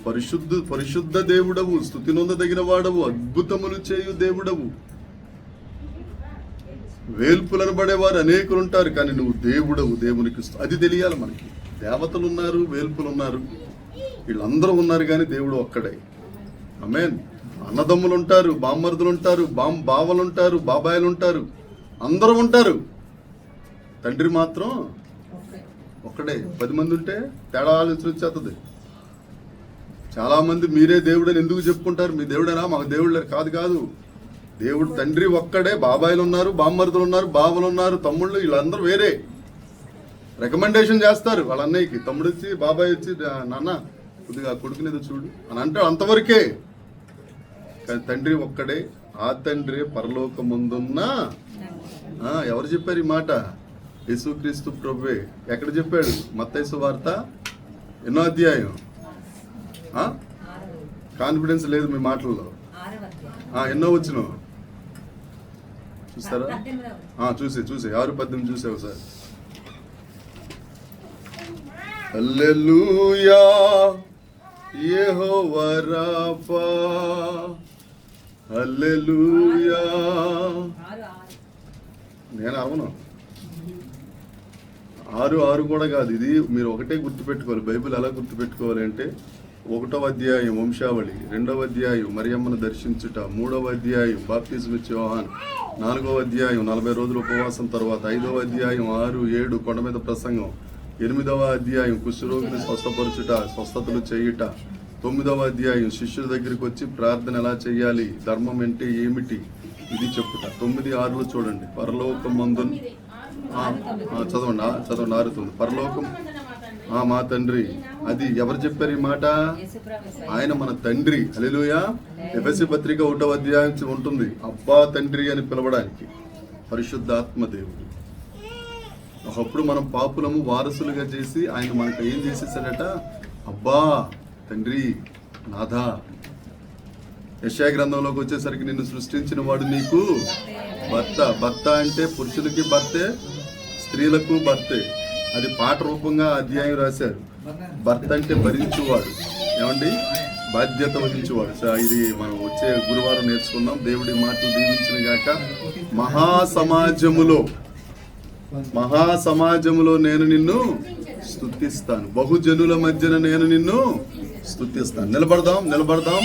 పరిశుద్ధ దేవుడవు, స్తుతి నొందదగిన వాడవు, అద్భుతములు చేయు దేవుడవు. వేల్పులను పడేవారు అనేకులు ఉంటారు, కానీ నువ్వు దేవుడవు, దేవునికి అది తెలియాలి మనకి. దేవతలు ఉన్నారు, వేల్పులు ఉన్నారు, వీళ్ళందరూ ఉన్నారు, కానీ దేవుడు ఒక్కడే. ఆమేన్. అన్నదమ్ములు ఉంటారు, బామ్మర్దులు ఉంటారు, బావలు ఉంటారు, బాబాయిలు ఉంటారు, అందరూ ఉంటారు. తండ్రి మాత్రం ఒక్కడే. 10 మంది ఉంటే తేడా ఆలోచన వచ్చేస్తుంది. చాలా మంది మీరే దేవుడని ఎందుకు చెప్పుకుంటారు? మీ దేవుడేనా? మాకు దేవుడు లేరు. కాదు, దేవుడు తండ్రి ఒక్కడే. బాబాయిలు ఉన్నారు, బామ్మర్దులు ఉన్నారు, బావలు ఉన్నారు, తమ్ముళ్ళు, వీళ్ళందరూ వేరే. రికమెండేషన్ చేస్తారు వాళ్ళ అన్నయ్యకి. తమ్ముడు వచ్చి, బాబాయ్ వచ్చి, నాన్న కొద్దిగా కొడుకునేది చూడు అని అంటాడు, అంతవరకే. కానీ తండ్రి ఒక్కడే. ఆ తండ్రి పరలోకమందున్న, ఎవరు చెప్పారు ఈ మాట? యేసుక్రీస్తు ప్రభువే. ఎక్కడ చెప్పాడు? మత్తయి సువార్త ఎన్నో అధ్యాయం? కాన్ఫిడెన్స్ లేదు మీ మాటల్లో. ఎన్నో వచ్చిన చూస్తారా? చూసే 6:18 చూసే ఒకసారి. హల్లెలూయా యెహోవా రాఫా, హల్లెలూయా. నేను అవును 6 కూడా కాదు. ఇది మీరు ఒకటే గుర్తుపెట్టుకోవాలి. బైబిల్ ఎలా గుర్తుపెట్టుకోవాలి అంటే, 1వ అధ్యాయం వంశావళి, 2వ అధ్యాయం మరియమ్మను దర్శించుట, 3వ అధ్యాయం బాప్తిజం ఇచ్చే యోహాను, 4వ అధ్యాయం 40 రోజుల ఉపవాసం తర్వాత, 5వ అధ్యాయం 6, 7 కొండ మీద ప్రసంగం, 8వ అధ్యాయం కుష్ఠరోగిని స్వస్థపరచుట, స్వస్థతలు చేయుట, 9వ అధ్యాయం శిష్యుల దగ్గరికి వచ్చి ప్రార్థన ఎలా చేయాలి, ధర్మం అంటే ఏమిటి ఇది చెప్పుట. 9:6 చూడండి. పరలోకమందున చదవండి 6:9. పరలోకం మా తండ్రి. అది ఎవరు చెప్పారు ఈ మాట? ఆయన మన తండ్రి. హల్లెలూయా. ఎఫెసీ పత్రిక 1వ అధ్యాయం ఉంటుంది, అబ్బా తండ్రి అని పిలవడానికి. పరిశుద్ధాత్మ దేవుడు. ఒకప్పుడు మనం పాపులము వారసులుగా చేసి ఆయన మనకు ఏం చేసేసాడట? అబ్బా తండ్రి, నాథా. యెషయా గ్రంథంలోకి వచ్చేసరికి నిన్ను సృష్టించిన వాడు నీకు భర్త. భర్త అంటే పురుషులకి భర్తే, స్త్రీలకు భర్తే. అది పాట రూపంగా అధ్యాయం రాశారు. భర్త అంటే భరించువాడు, ఏమండి, బాధ్యత వహించేవాడు. ఇది మనం వచ్చే గురువారం నేర్చుకుందాం. దేవుడి మాటలు దీవించిన గాక. మహాసమాజములో నేను నిన్ను స్తుతిస్తాను, బహుజనుల మధ్యన నేను నిన్ను స్తుతిస్తాను. నిలబడదాం.